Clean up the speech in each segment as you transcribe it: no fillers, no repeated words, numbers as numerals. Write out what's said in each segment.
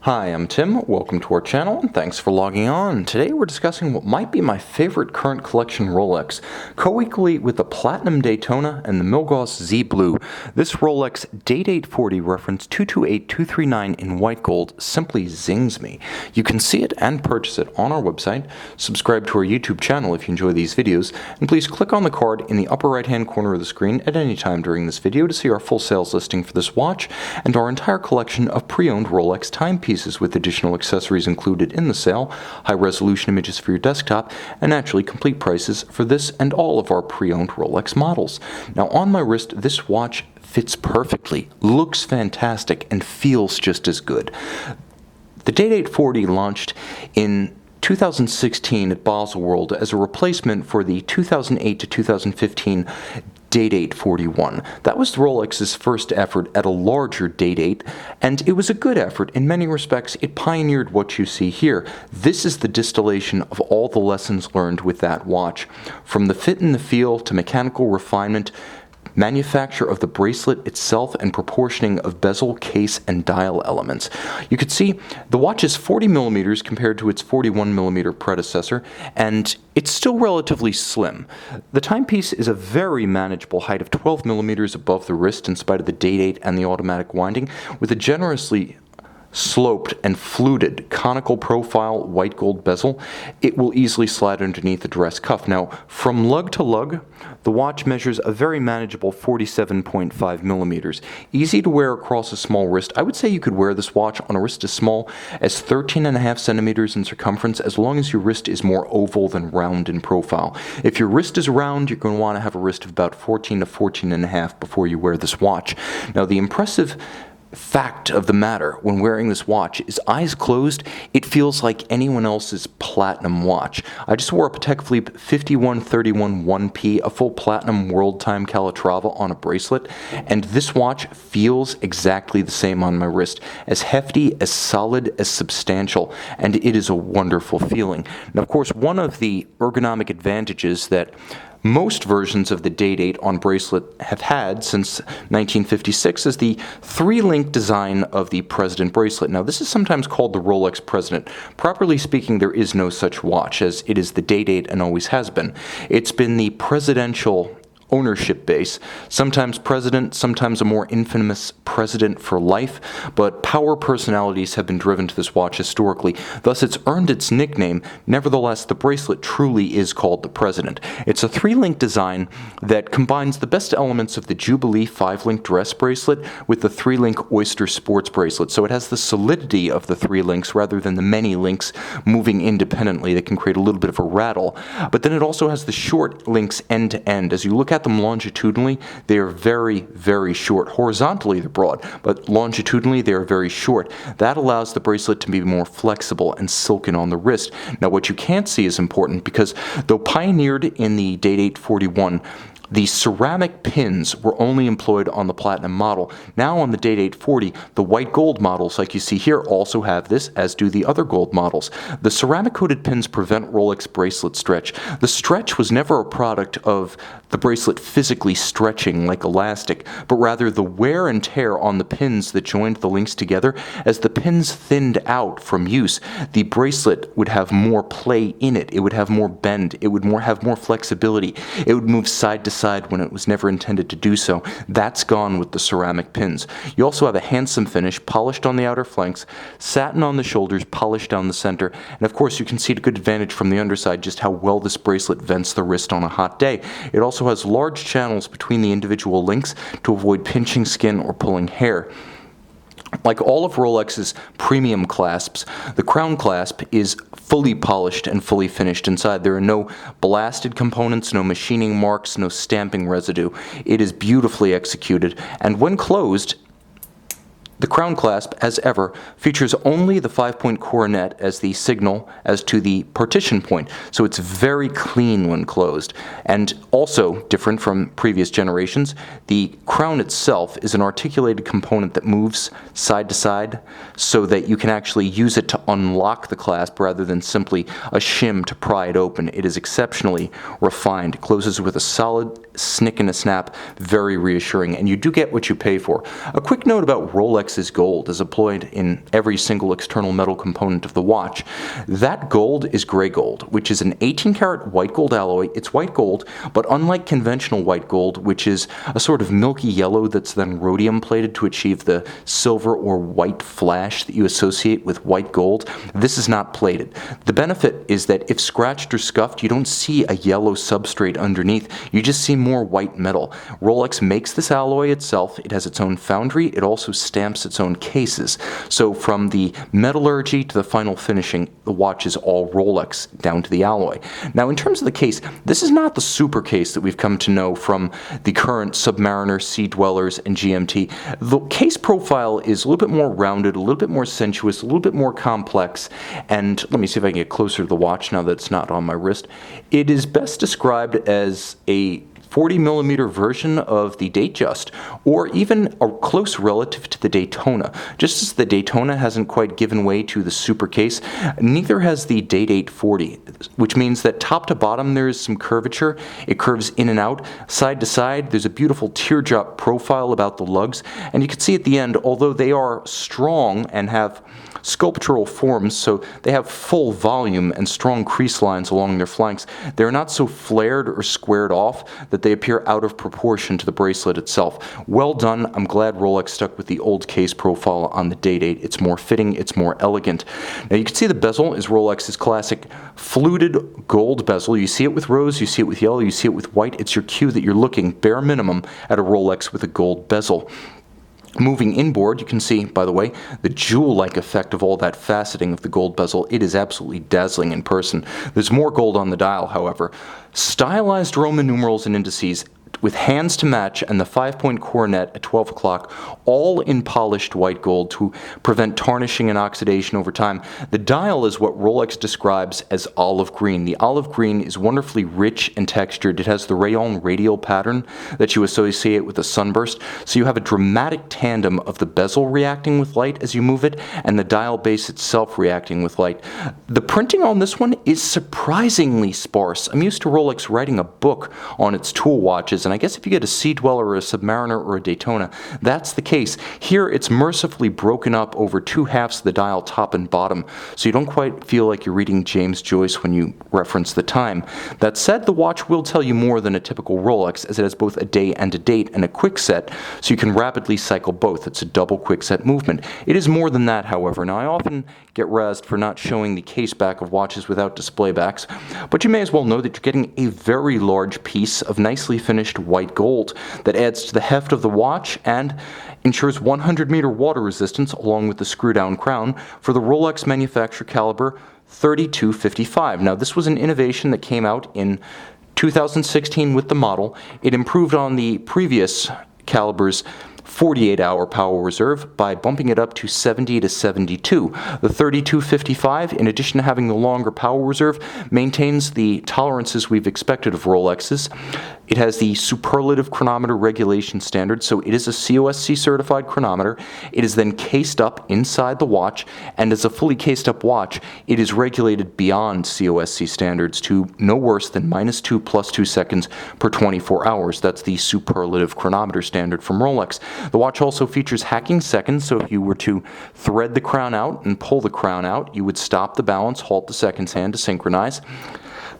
Hi, I'm Tim. Welcome to our channel, and thanks for logging on. Today we're discussing what might be my favorite current collection Rolex, co-equally with the Platinum Daytona and the Milgauss Z Blue. This Rolex Day-Date 40 reference 228239 in white gold simply zings me. You can see it and purchase it on our website. Subscribe to our YouTube channel if you enjoy these videos, and please click on the card in the upper right-hand corner of the screen at any time during this video to see our full sales listing for this watch and our entire collection of pre-owned Rolex timepieces with additional accessories included in the sale, high-resolution images for your desktop, and naturally complete prices for this and all of our pre-owned Rolex models. Now on my wrist, this watch fits perfectly, looks fantastic, and feels just as good. The Day-Date 40 launched in 2016 at Bezel World as a replacement for the 2008 to 2015 Day-Date 41. That was Rolex's first effort at a larger Day-Date, and it was a good effort. In many respects, it pioneered what you see here. This is the distillation of all the lessons learned with that watch. From the fit and the feel to mechanical refinement, manufacture of the bracelet itself, and proportioning of bezel, case, and dial elements. You can see the watch is 40 millimeters compared to its 41 millimeter predecessor, and it's still relatively slim. The timepiece is a very manageable height of 12 millimeters above the wrist in spite of the Day-Date and the automatic winding, with a generously sloped and fluted conical profile white gold bezel. It will easily slide underneath the dress cuff. Now, from lug to lug, the watch measures a very manageable 47.5 millimeters. Easy to wear across a small wrist. I would say you could wear this watch on a wrist as small as 13.5 centimeters in circumference, as long as your wrist is more oval than round in profile. If your wrist is round, you're going to want to have a wrist of about 14 to 14.5 before you wear this watch. Now, the impressive fact of the matter when wearing this watch is, eyes closed, it feels like anyone else's platinum watch. I just wore a Patek Philippe 5131 1P, a full platinum world time Calatrava on a bracelet, and this watch feels exactly the same on my wrist. As hefty, as solid, as substantial, and it is a wonderful feeling. Now, of course, one of the ergonomic advantages that most versions of the Day-Date on bracelet have had since 1956 is the three-link design of the President bracelet. Now, this is sometimes called the Rolex President. Properly speaking, there is no such watch, as it is the Day-Date and always has been. It's been the presidential ownership base, sometimes president, sometimes a more infamous president for life, but power personalities have been driven to this watch historically, thus it's earned its nickname. Nevertheless, the bracelet truly is called the President. It's a three-link design that combines the best elements of the Jubilee 5-link dress bracelet with the 3-link Oyster sports bracelet, so it has the solidity of the 3 links rather than the many links moving independently that can create a little bit of a rattle. But then it also has the short links end to end. As you look at them longitudinally, they are very, very short. Horizontally, they're broad, but longitudinally, they are very short. That allows the bracelet to be more flexible and silken on the wrist. Now, what you can't see is important because, though pioneered in the Day-Date 41, the ceramic pins were only employed on the Platinum model. Now on the Day-Date 40, the white gold models, like you see here, also have this, as do the other gold models. The ceramic-coated pins prevent Rolex bracelet stretch. The stretch was never a product of the bracelet physically stretching like elastic, but rather the wear and tear on the pins that joined the links together. As the pins thinned out from use, the bracelet would have more play in it. It would have more bend. It would have more flexibility. It would move side to side when it was never intended to do so. That's gone with the ceramic pins. You also have a handsome finish, polished on the outer flanks, satin on the shoulders, polished down the center, and of course you can see to good advantage from the underside just how well this bracelet vents the wrist on a hot day. It also has large channels between the individual links to avoid pinching skin or pulling hair. Like all of Rolex's premium clasps, the crown clasp is fully polished and fully finished inside. There are no blasted components, no machining marks, no stamping residue. It is beautifully executed, and when closed, the crown clasp, as ever, features only the 5-point coronet as the signal as to the partition point, so it's very clean when closed. And also, different from previous generations, the crown itself is an articulated component that moves side to side so that you can actually use it to unlock the clasp rather than simply a shim to pry it open. It is exceptionally refined. It closes with a solid snick and a snap, very reassuring, and you do get what you pay for. A quick note about Rolex's gold is employed in every single external metal component of the watch. That gold is gray gold, which is an 18-karat white gold alloy. It's white gold, but unlike conventional white gold, which is a sort of milky yellow that's then rhodium plated to achieve the silver or white flash that you associate with white gold, this is not plated. The benefit is that if scratched or scuffed, you don't see a yellow substrate underneath, you just see more white metal. Rolex makes this alloy itself. It has its own foundry. It also stamps its own cases. So from the metallurgy to the final finishing, the watch is all Rolex down to the alloy. Now in terms of the case, this is not the super case that we've come to know from the current Submariner, Sea Dwellers, and GMT. The case profile is a little bit more rounded, a little bit more sensuous, a little bit more complex, and let me see if I can get closer to the watch now that it's not on my wrist. It is best described as a 40mm version of the Datejust, or even a close relative to the Daytona. Just as the Daytona hasn't quite given way to the super case, neither has the Day-Date 40, which means that top to bottom there is some curvature. It curves in and out, side to side. There's a beautiful teardrop profile about the lugs, and you can see at the end, although they are strong and have sculptural forms, so they have full volume and strong crease lines along their flanks, they're not so flared or squared off that they appear out of proportion to the bracelet itself. Well done. I'm glad Rolex stuck with the old case profile on the Day-Date. It's more fitting, it's more elegant. Now you can see the bezel is Rolex's classic fluted gold bezel. You see it with rose, you see it with yellow, you see it with white. It's your cue that you're looking, bare minimum, at a Rolex with a gold bezel. Moving inboard, you can see, by the way, the jewel-like effect of all that faceting of the gold bezel. It is absolutely dazzling in person. There's more gold on the dial, however. Stylized Roman numerals and indices with hands to match, and the 5-point coronet at 12 o'clock, all in polished white gold to prevent tarnishing and oxidation over time. The dial is what Rolex describes as olive green. The olive green is wonderfully rich and textured. It has the rayon radial pattern that you associate with a sunburst, so you have a dramatic tandem of the bezel reacting with light as you move it, and the dial base itself reacting with light. The printing on this one is surprisingly sparse. I'm used to Rolex writing a book on its tool watches, and I guess if you get a Sea Dweller or a Submariner or a Daytona, that's the case. Here it's mercifully broken up over two halves of the dial, top and bottom, so you don't quite feel like you're reading James Joyce when you reference the time. That said, the watch will tell you more than a typical Rolex, as it has both a day and a date and a quick set, so you can rapidly cycle both. It's a double quick set movement. It is more than that, however. Now I often get razzed for not showing the case back of watches without display backs, but you may as well know that you're getting a very large piece of nicely finished white gold that adds to the heft of the watch and ensures 100-meter water resistance along with the screw-down crown for the Rolex manufacturer caliber 3255. Now this was an innovation that came out in 2016 with the model. It improved on the previous caliber's 48-hour power reserve by bumping it up to 70 to 72. The 3255, in addition to having the longer power reserve, maintains the tolerances we've expected of Rolexes. It has the superlative chronometer regulation standard, so it is a COSC certified chronometer. It is then cased up inside the watch, and as a fully cased up watch, it is regulated beyond COSC standards to no worse than -2 + 2 seconds per 24 hours. That's the superlative chronometer standard from Rolex. The watch also features hacking seconds, so if you were to thread the crown out and pull the crown out, you would stop the balance, halt the seconds hand to synchronize.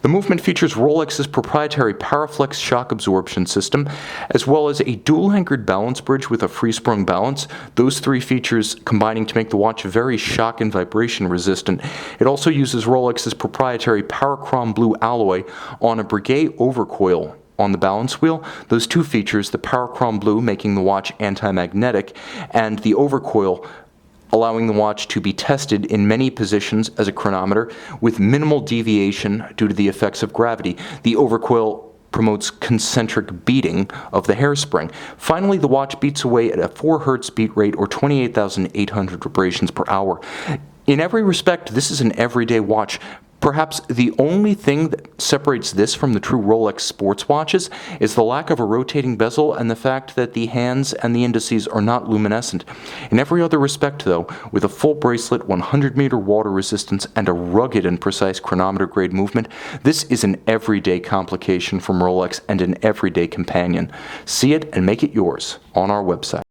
The movement features Rolex's proprietary Paraflex shock absorption system, as well as a dual-anchored balance bridge with a free-sprung balance. Those three features combining to make the watch very shock and vibration resistant. It also uses Rolex's proprietary Parachrom blue alloy on a Breguet overcoil on the balance wheel. Those two features, the Parachrom blue making the watch anti-magnetic, and the overcoil allowing the watch to be tested in many positions as a chronometer with minimal deviation due to the effects of gravity. The overcoil promotes concentric beating of the hairspring. Finally, the watch beats away at a 4 Hz beat rate or 28,800 vibrations per hour. In every respect, this is an everyday watch. Perhaps the only thing that separates this from the true Rolex sports watches is the lack of a rotating bezel and the fact that the hands and the indices are not luminescent. In every other respect, though, with a full bracelet, 100-meter water resistance, and a rugged and precise chronometer-grade movement, this is an everyday complication from Rolex and an everyday companion. See it and make it yours on our website.